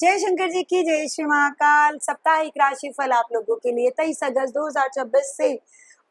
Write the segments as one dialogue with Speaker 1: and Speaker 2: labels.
Speaker 1: जय शंकर जी की जय। श्री महाकाल। साप्ताहिक राशिफल आप लोगों के लिए 23 अगस्त 2026 से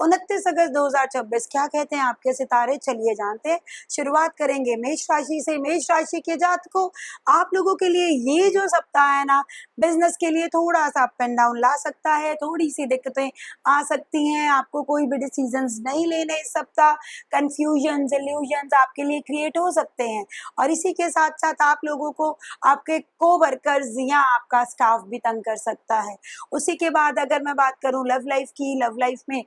Speaker 1: 29 अगस्त 2026 क्या कहते हैं आपके सितारे, चलिए जानते हैं। शुरुआत करेंगे मेष राशि से। मेष राशि के जातकों, आप लोगों के लिए ये जो सप्ताह है ना, बिजनेस के लिए थोड़ा सा अप एंड डाउन ला सकता है, थोड़ी सी दिक्कतें आ सकती हैं। आपको कोई भी डिसीजंस नहीं लेने इस सप्ताह। कंफ्यूजन, इल्यूजन आपके लिए क्रिएट हो सकते हैं और इसी के साथ साथ आप लोगों को आपके कोवर्कर्स या आपका स्टाफ भी तंग कर सकता है। उसी के बाद अगर मैं बात करूं लव लाइफ की, लव लाइफ में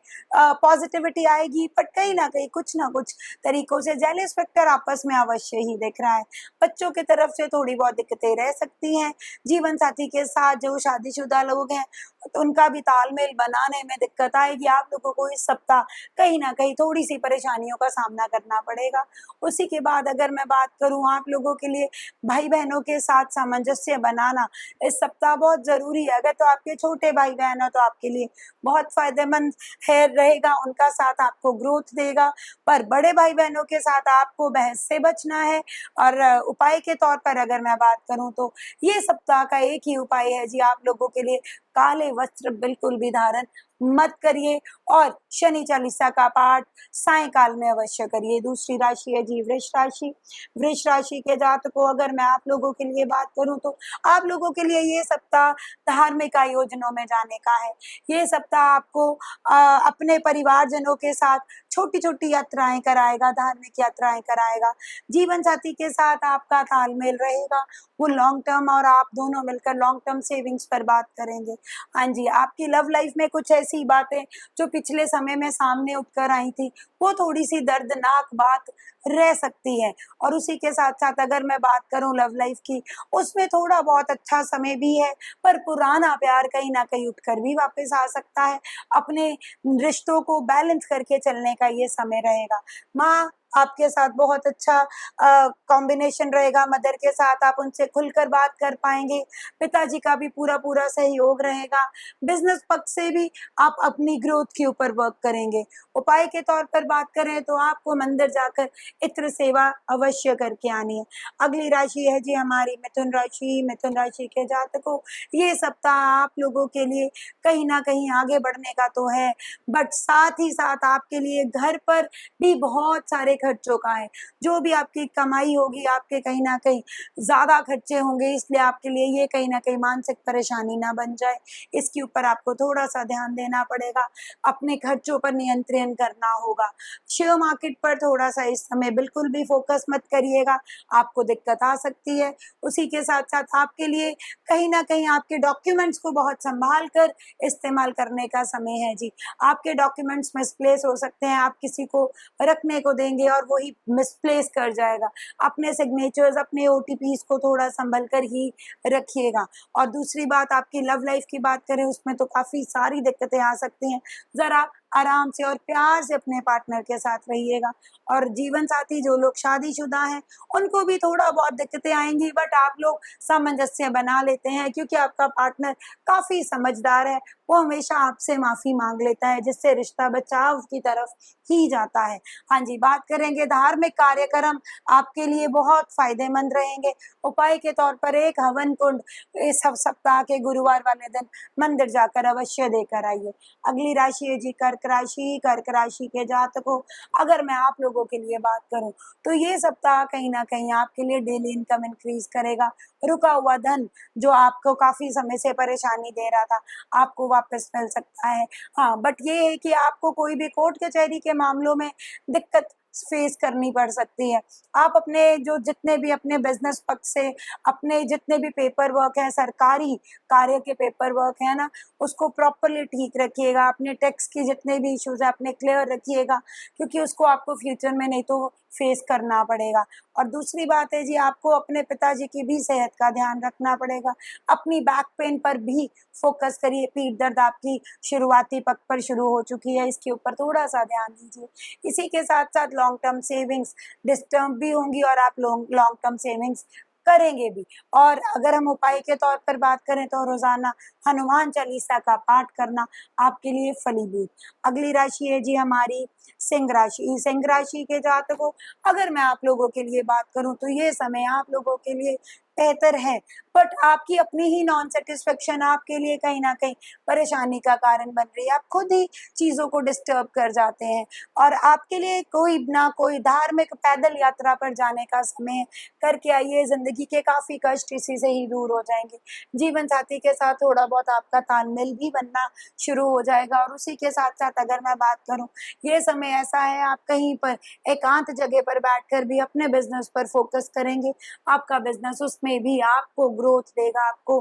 Speaker 1: पॉजिटिविटी आएगी, बट कहीं ना कुछ तरीकों से जेलस फैक्टर आपस में अवश्य ही दिख रहा है। बच्चों की तरफ से थोड़ी बहुत दिक्कतें रह सकती हैं। जीवन साथी के साथ जो शादीशुदा लोग हैं तो उनका भी तालमेल बनाने में दिक्कत आएगी। आप लोगों को इस सप्ताह कहीं ना कहीं थोड़ी सी परेशानियों का सामना करना पड़ेगा। उसी के बाद अगर मैं बात करूं आप लोगों के लिए भाई बहनों के साथ सामंजस्य बनाना इस सप्ताह बहुत जरूरी है। अगर तो आपके छोटे भाई बहन हो तो आपके लिए बहुत फायदेमंद है रहेगा, उनका साथ आपको ग्रोथ देगा। पर बड़े भाई बहनों के साथ आपको बहस से बचना है। और उपाय के तौर पर अगर मैं बात करूं तो ये सप्ताह का एक ही उपाय है जी, आप लोगों के लिए काले वस्त्र बिल्कुल भी धारण मत करिए और शनि चालीसा का पाठ सायंकाल में अवश्य करिए। दूसरी राशि है जी वृष राशि। वृष राशि के जातकों, अगर मैं आप लोगों के लिए बात करूं तो आप लोगों के लिए ये सप्ताह धार्मिक आयोजनों में जाने का है। ये सप्ताह आपको अपने परिवारजनों के साथ छोटी छोटी यात्राएं कराएगा, धार्मिक यात्राएं कराएगा। जीवन साथी के साथ आपका तालमेल रहेगा, वो लॉन्ग टर्म और आप दोनों मिलकर लॉन्ग टर्म सेविंग्स पर बात करेंगे। हाँ जी, आपकी लव लाइफ में कुछ ऐसी बातें जो पिछले समय में सामने उठकर आई थी, वो थोड़ी सी दर्दनाक बात रह सकती है। और उसी के साथ साथ अगर मैं बात करूं लव लाइफ की, उसमें थोड़ा बहुत अच्छा समय भी है, पर पुराना प्यार कहीं ना कहीं उठकर भी वापस आ सकता है। अपने रिश्तों को बैलेंस करके चलने का ये समय रहेगा। माँ आपके साथ बहुत अच्छा कॉम्बिनेशन रहेगा। मदर के साथ आप उनसे खुलकर बात कर पाएंगे। पिताजी का भी पूरा पूरा सहयोग रहेगा। बिजनेस पक्ष से भी आप अपनी ग्रोथ के ऊपर वर्क करेंगे। उपाय के तौर पर बात करें तो आपको मंदिर जाकर इत्र सेवा अवश्य करके आनी है। अगली राशि है जी हमारी मिथुन राशि। मिथुन राशि के जातकों, ये सप्ताह आप लोगों के लिए कहीं ना कहीं आगे बढ़ने का तो है, बट साथ ही साथ आपके लिए घर पर भी बहुत सारे खर्चों का है। जो भी आपकी कमाई होगी, आपके कहीं ना कहीं ज्यादा खर्चे होंगे, इसलिए आपके लिए ये कहीं ना कहीं मानसिक परेशानी ना बन जाए, इसके ऊपर आपको थोड़ा सा ध्यान देना पड़ेगा। अपने खर्चों पर नियंत्रण करना होगा। शेयर मार्केट पर थोड़ा सा इस समय बिल्कुल भी फोकस मत करिएगा, आपको दिक्कत आ सकती है। उसी के साथ साथ आपके लिए कहीं ना कहीं आपके डॉक्यूमेंट्स को बहुत संभाल कर इस्तेमाल करने का समय है जी। आपके डॉक्यूमेंट्स मिसप्लेस हो सकते हैं, आप किसी को रखने को देंगे और वही मिसप्लेस कर जाएगा। अपने सिग्नेचर्स, अपने ओटीपीज को थोड़ा संभल कर ही रखिएगा। और दूसरी बात, आपकी लव लाइफ की बात करें, उसमें तो काफी सारी दिक्कतें आ सकती हैं। जरा आराम से और प्यार से अपने पार्टनर के साथ रहिएगा। और जीवन साथी जो लोग शादीशुदा हैं उनको भी थोड़ा बहुत दिक्कतें आएंगी, बट आप लोग सामंजस्य बना लेते हैं क्योंकि आपका पार्टनर काफी समझदार है। वो हमेशा आपसे माफी मांग लेता है, जिससे रिश्ता बचाव की तरफ ही जाता है। हाँ जी, बात करेंगे धार्मिक कार्यक्रम आपके लिए बहुत फायदेमंद रहेंगे। उपाय के तौर पर एक हवन कुंड इस सप्ताह के गुरुवार वाले दिन मंदिर जाकर अवश्य देकर आइए। अगली राशि है जी कर्क राशि। कर्क राशि के जातकों, अगर मैं आप लोगों के लिए बात करूं तो ये सप्ताह कहीं ना कहीं आपके लिए डेली इनकम इंक्रीज करेगा। रुका हुआ धन जो आपको काफी समय से परेशानी दे रहा था, आपको वापस मिल सकता है। हाँ, बट ये है कि आपको कोई भी कोर्ट कचहरी के मामलों में दिक्कत फेस करनी पड़ सकती है। आप अपने जो जितने भी अपने बिजनेस पक्ष से अपने जितने भी पेपर वर्क है, सरकारी कार्य के पेपर वर्क है ना, उसको प्रॉपरली ठीक रखिएगा। अपने टैक्स की जितने भी इश्यूज है अपने क्लियर रखिएगा, क्योंकि उसको आपको फ्यूचर में नहीं तो फेस करना पड़ेगा। और दूसरी बात है जी, आपको अपने पिताजी की भी सेहत का ध्यान रखना पड़ेगा। अपनी बैक पेन पर भी फोकस करिए। पीठ दर्द आपकी शुरुआती पक पर शुरू हो चुकी है, इसके ऊपर थोड़ा सा ध्यान दीजिए। इसी के साथ साथ लॉन्ग टर्म सेविंग्स डिस्टर्ब भी होंगी और आप लॉन्ग टर्म सेविंग्स करेंगे भी। और अगर हम उपाय के तौर पर बात करें तो रोजाना हनुमान चालीसा का पाठ करना आपके लिए फलीभूत। अगली राशि है जी हमारी सिंह राशि। सिंह राशि के जातकों, अगर मैं आप लोगों के लिए बात करूं तो ये समय आप लोगों के लिए बेहतर है, बट आपकी अपनी ही नॉन सेटिस्फेक्शन आपके लिए कहीं ना कहीं परेशानी का कारण बन रही है। आप खुद ही चीज़ों को डिस्टर्ब कर जाते हैं और आपके लिए कोई ना कोई धार्मिक पैदल यात्रा पर जाने का समय है। करके आइए, ज़िंदगी के काफ़ी कष्ट इसी से ही दूर हो जाएंगे। जीवन साथी के साथ थोड़ा बहुत आपका तालमेल भी बनना शुरू हो जाएगा। और उसी के साथ साथ अगर मैं बात करूं, ये समय ऐसा है आप कहीं पर एकांत जगह पर बैठकर भी अपने बिजनेस पर फोकस करेंगे। आपका बिजनेस उसमें भी आपको ग्रोथ देगा, आपको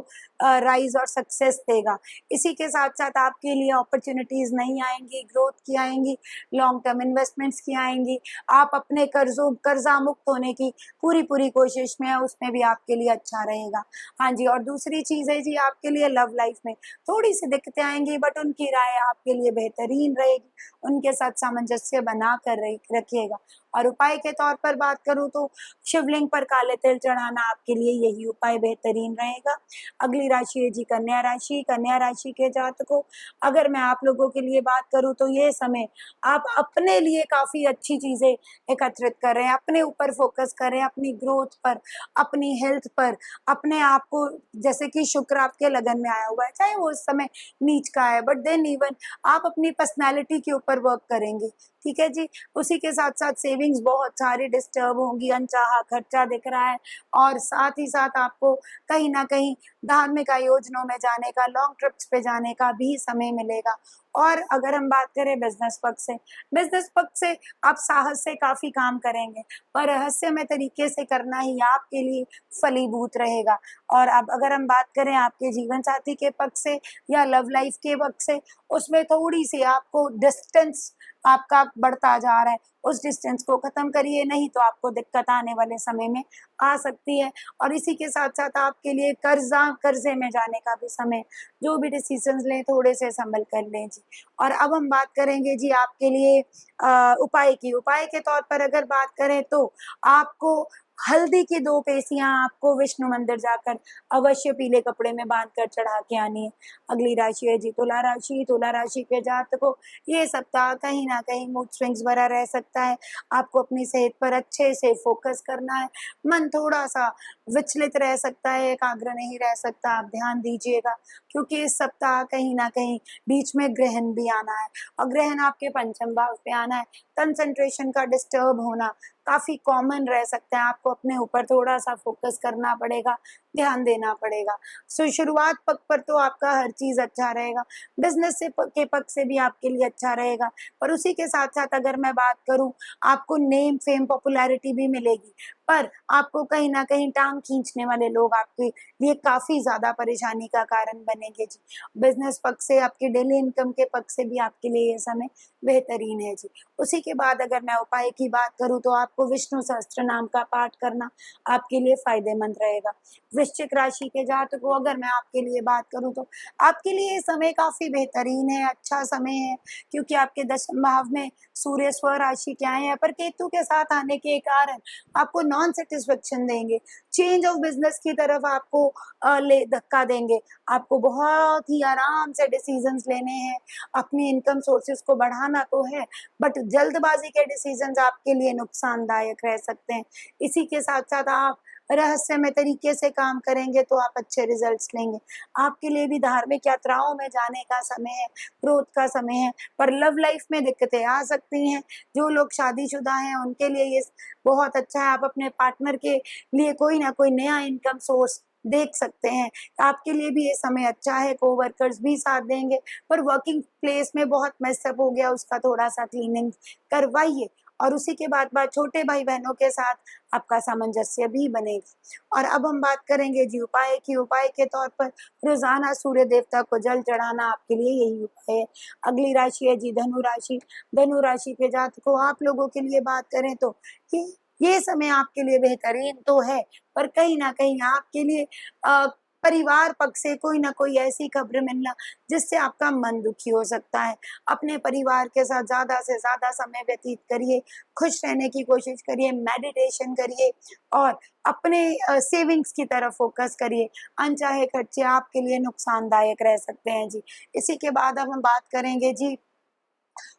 Speaker 1: राइज और सक्सेस देगा। इसी के साथ साथ आपके लिए अपॉर्चुनिटीज नहीं आएंगी, ग्रोथ की आएंगी, लॉन्ग टर्म इन्वेस्टमेंट्स की आएंगी। आप अपने कर्जा मुक्त होने की पूरी पूरी कोशिश में है, उसमें भी आपके लिए अच्छा रहेगा। हाँ जी, और दूसरी चीज़ है जी, आपके लिए लव लाइफ में थोड़ी सी दिक्कतें आएंगी, बट उनकी राय आपके लिए बेहतरीन रहेगी। उनके साथ सामंजस्य बना कर रखिएगा। और उपाय के तौर पर बात करूं तो शिवलिंग पर काले तिल चढ़ाना आपके लिए यही उपाय बेहतरीन रहेगा। अगली राशि है जी कन्या राशि। कन्या राशि के जातकों, अगर मैं आप लोगों के लिए बात करूं तो ये समय आप अपने लिए काफी अच्छी चीजें एकत्रित कर रहे हैं, अपने ऊपर फोकस कर रहे हैं, अपनी ग्रोथ पर, अपनी हेल्थ पर, अपने आप को, जैसे कि शुक्र आपके लगन में आया हुआ है, चाहे वो इस समय नीच का है, बट देन इवन आप अपनी पर्सनैलिटी के ऊपर वर्क करेंगे। ठीक है जी। उसी के साथ साथ सेविंग्स बहुत सारी डिस्टर्ब होंगी, अनचाहा खर्चा दिख रहा है, और साथ ही साथ आपको कहीं ना कहीं धार्मिक आयोजनों में जाने का, लॉन्ग ट्रिप्स पे जाने का भी समय मिलेगा। और अगर हम बात करें बिजनेस पक्ष से, बिजनेस पक्ष से आप साहस से काफी काम करेंगे, पर रहस्यमय तरीके से करना ही आपके लिए फलीभूत रहेगा। और अब अगर हम बात करें आपके जीवन साथी के पक्ष से या लव लाइफ के पक्ष से, उसमें थोड़ी सी आपको डिस्टेंस आपका बढ़ता जा रहा है, उस डिस्टेंस को खत्म करिए, नहीं तो आपको दिक्कत आने वाले समय में आ सकती है। और इसी के साथ साथ आपके लिए कर्जे में जाने का भी समय, जो भी डिसीजंस लें थोड़े से संभल कर लें जी। और अब हम बात करेंगे जी आपके लिए उपाय की। उपाय के तौर पर अगर बात करें तो आपको हल्दी की 2 पेसियां आपको विष्णु मंदिर जाकर अवश्य पीले कपड़े में बांध कर चढ़ा के आनी है। अगली राशि है जी तुला राशि। तुला राशि के जातकों, ये सप्ताह कहीं ना कहीं मूड स्विंग्स भरा रह सकता है। आपको अपनी सेहत पर अच्छे से फोकस करना है। मन थोड़ा सा विचलित रह सकता है, एकाग्र नहीं रह सकता, आप ध्यान दीजिएगा, क्योंकि इस सप्ताह कहीं ना कहीं बीच में ग्रहण भी आना है, और ग्रहण आपके पंचम भाव पे आना है। कंसंट्रेशन का डिस्टर्ब होना काफी कॉमन रह सकता है। आपको अपने ऊपर थोड़ा सा फोकस करना पड़ेगा, ध्यान देना पड़ेगा। सो शुरुआत पक्ष पर तो आपका हर चीज अच्छा रहेगा, बिजनेस से के पक्ष से भी आपके लिए अच्छा रहेगा। पर उसी के साथ साथ अगर मैं बात करूं, आपको नेम फेम पॉपुलैरिटी भी मिलेगी, पर आपको कहीं ना कहीं टांग खींचने वाले लोग आपके लिए काफी ज्यादा परेशानी का कारण बनेंगे जी। बिजनेस पक्ष से, आपके डेली इनकम के पक्ष से भी आपके लिए ये समय बेहतरीन है जी। उसी के बाद अगर मैं उपाय की बात करूं तो आपको विष्णु सहस्त्र नाम का पाठ करना आपके लिए फायदेमंद रहेगा। वृश्चिक राशि के जातकों, अगर मैं आपके लिए बात करूं तो आपके लिए ये समय काफी बेहतरीन है, अच्छा समय है, क्योंकि आपके 10वें भाव में सूर्य स्व राशि के आए हैं, पर केतु के साथ आने के कारण आपको नॉन सेटिस्फेक्शन देंगे, चेंज ऑफ बिजनेस की तरफ आपको ले धक्का देंगे। आपको बहुत ही आराम से डिसीजंस लेने हैं, अपनी इनकम सोर्सेज को बढ़ाना तो है, बट जल्दबाजी के डिसीजंस आपके लिए नुकसानदायक रह सकते हैं। इसी के साथ साथ आप रहस्यमय तरीके से काम करेंगे तो आप अच्छे रिजल्ट्स लेंगे। आपके लिए भी धार्मिक यात्राओं में जाने का समय है, ग्रोथ का समय है, पर लव लाइफ में दिक्कतें आ सकती हैं। जो लोग शादीशुदा हैं उनके लिए ये बहुत अच्छा है, आप अपने पार्टनर के लिए कोई ना कोई नया इनकम सोर्स देख सकते हैं। आपके लिए भी ये समय अच्छा है, कोवर्कर्स भी साथ देंगे, पर वर्किंग प्लेस में बहुत मेसअप हो गया, उसका थोड़ा सा क्लीनिंग करवाइए। और उसी के बाद छोटे भाई बहनों के साथ आपका सामंजस्य भी बनेगा। और अब हम बात करेंगे जी उपाय की। उपाय के तौर पर रोजाना सूर्य देवता को जल चढ़ाना आपके लिए यही उपाय है। अगली राशि है जी धनु राशि। धनु राशि के जातकों, आप लोगों के लिए बात करें तो ये समय आपके लिए बेहतरीन तो है, पर कहीं ना कहीं आपके लिए परिवार पक्ष से कोई ना कोई ऐसी खबर मिलना जिससे आपका मन दुखी हो सकता है। अपने परिवार के साथ ज्यादा से ज्यादा समय व्यतीत करिए, खुश रहने की कोशिश करिए, मेडिटेशन करिए, और अपने सेविंग्स की तरफ फोकस करिए। अनचाहे खर्चे आपके लिए नुकसानदायक रह सकते हैं जी। इसी के बाद अब हम बात करेंगे जी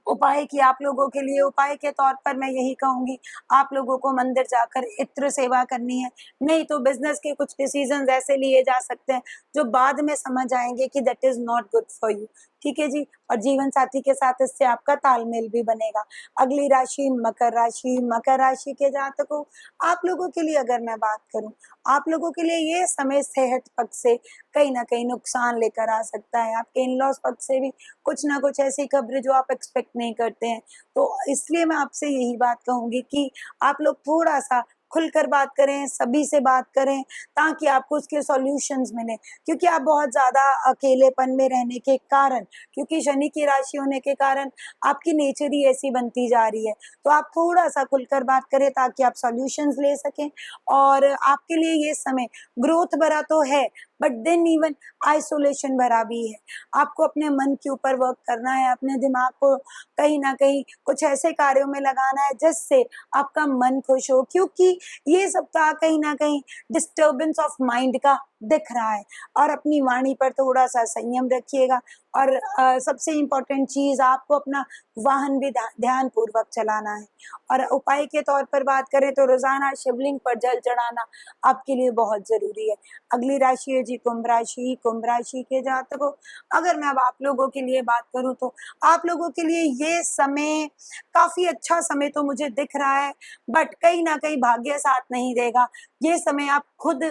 Speaker 1: उपाय की आप लोगों के लिए उपाय के तौर पर मैं यही कहूंगी, आप लोगों को मंदिर जाकर इत्र सेवा करनी है। नहीं तो बिजनेस के कुछ डिसीजंस ऐसे लिए जा सकते हैं जो बाद में समझ आएंगे कि that is not good for you. ठीक है जी। और जीवन साथी के साथ इससे आपका तालमेल भी बनेगा। अगली राशि मकर राशि। मकर राशि के जातकों, आप लोगों के लिए अगर मैं बात करूं, आप लोगों के लिए ये समय सेहत पक्ष से कहीं ना कहीं नुकसान लेकर आ सकता है। आपके इन लॉस पक्ष से भी कुछ ना कुछ ऐसी खबरें जो आप एक्सपेक्ट नहीं करते हैं। तो इसलिए मैं आपसे यही बात कहूंगी कि आप लोग थोड़ा सा खुलकर बात करें, सभी से बात करें, ताकि आपको उसके सॉल्यूशंस मिले। क्योंकि आप बहुत ज्यादा अकेलेपन में रहने के कारण, क्योंकि शनि की राशि होने के कारण आपकी नेचर ही ऐसी बनती जा रही है। तो आप थोड़ा सा खुलकर बात करें ताकि आप सॉल्यूशंस ले सकें। और आपके लिए ये समय ग्रोथ भरा तो है, बट देन इवन आइसोलेशन भरा भी है। आपको अपने मन के ऊपर वर्क करना है, अपने दिमाग को कहीं ना कहीं कुछ ऐसे कार्यों में लगाना है जिससे आपका मन खुश हो। क्योंकि ये सप्ताह कहीं ना कहीं डिस्टर्बेंस ऑफ माइंड का दिख रहा है। और अपनी वाणी पर थोड़ा सा संयम रखिएगा। और सबसे इम्पोर्टेंट चीज, आपको अपना वाहन भी ध्यान पूर्वक चलाना है। और उपाय के तौर पर बात करें तो रोजाना शिवलिंग पर जल चढ़ाना आपके लिए बहुत जरूरी है। अगली राशि है जी कुंभ राशि। कुंभ राशि के जातकों, अगर मैं अब आप लोगों के लिए बात करूं तो आप लोगों के लिए ये समय काफी अच्छा समय तो मुझे दिख रहा है, बट कहीं ना कहीं भाग्य साथ नहीं देगा। ये समय आप खुद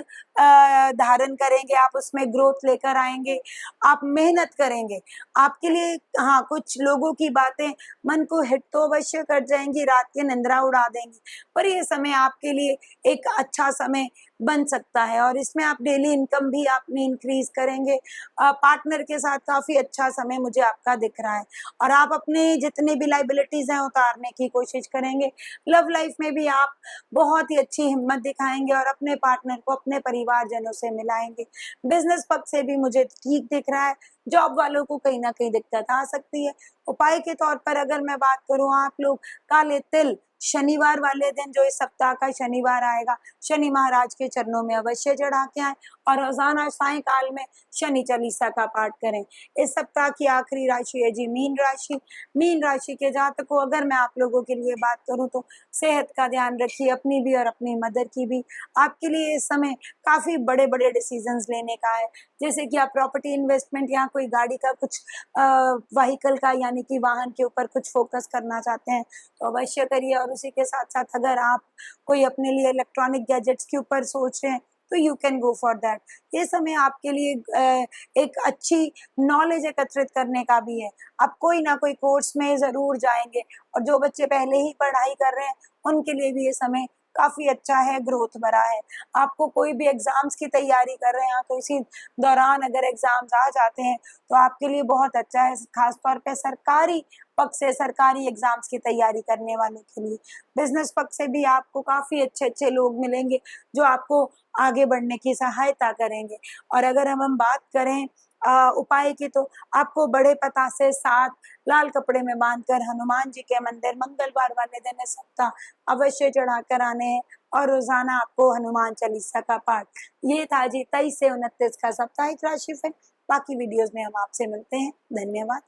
Speaker 1: धारण करेंगे, आप उसमें ग्रोथ लेकर आएंगे, आप मेहनत करेंगे। आपके लिए हाँ, कुछ लोगों की बातें मन को हिट तो अवश्य कर जाएंगी, रात की निंद्रा उड़ा देंगी, पर ये समय आपके लिए एक अच्छा समय बन सकता है। और इसमें आप डेली इनकम भी आपने इंक्रीज करेंगे। पार्टनर के साथ काफी अच्छा समय मुझे आपका दिख रहा है। और आप अपने जितने भी लाइबिलिटीज हैं उतारने की कोशिश करेंगे। लव लाइफ में भी आप बहुत ही अच्छी हिम्मत दिखाएंगे और अपने पार्टनर को अपने परिवारजनों से मिलाएंगे। बिजनेस पक्ष से भी मुझे ठीक दिख रहा है। जॉब वालों को कहीं ना कहीं दिक्कत आ सकती है। उपाय के तौर पर अगर मैं बात करूं, आप लोग काले तिल शनिवार वाले दिन, जो इस सप्ताह का शनिवार आएगा, शनि महाराज के चरणों में अवश्य चढ़ा के आए। और रोजाना सायंकाल में शनि चालीसा का पाठ करें। इस सप्ताह की आखिरी राशि है जी मीन राशि। मीन राशि के जातकों, अगर मैं आप लोगों के लिए बात करूं तो सेहत का ध्यान रखिए, अपनी भी और अपनी मदर की भी। आपके लिए इस समय काफी बड़े बड़े डिसीजंस लेने का है, जैसे कि आप प्रॉपर्टी इन्वेस्टमेंट या कोई गाड़ी का कुछ व्हीकल का यानी कि वाहन के ऊपर कुछ फोकस करना चाहते हैं तो अवश्य करिए। और उसी के साथ साथ अगर आप कोई अपने लिए इलेक्ट्रॉनिक गैजेट्स के ऊपर सोच रहे हैं तो you can go for that. ये समय आपके लिए एक अच्छी नॉलेज एकत्रित करने का भी है। आप कोई ना कोई कोर्स में जरूर जाएंगे। और जो बच्चे पहले ही पढ़ाई कर रहे हैं उनके लिए भी ये समय काफी अच्छा है, ग्रोथ भरा है। आपको कोई भी एग्जाम्स की तैयारी कर रहे हैं तो इसी दौरान अगर एग्जाम्स आ जाते हैं तो आपके लिए बहुत अच्छा है, खासतौर पे सरकारी पक्ष से, सरकारी एग्जाम्स की तैयारी करने वालों के लिए। बिजनेस पक्ष से भी आपको काफी अच्छे अच्छे लोग मिलेंगे जो आपको आगे बढ़ने की सहायता करेंगे। और अगर हम बात करें उपाय की, तो आपको बड़े पतासे साथ लाल कपड़े में बांधकर हनुमान जी के मंदिर मंगलवार वाले दिन इस सप्ताह अवश्य चढ़ा कर आने हैं। और रोजाना आपको हनुमान चालीसा का पाठ। ये था जी 23 से 29 का साप्ताहिक राशिफल। बाकी वीडियोस में हम आपसे मिलते हैं। धन्यवाद।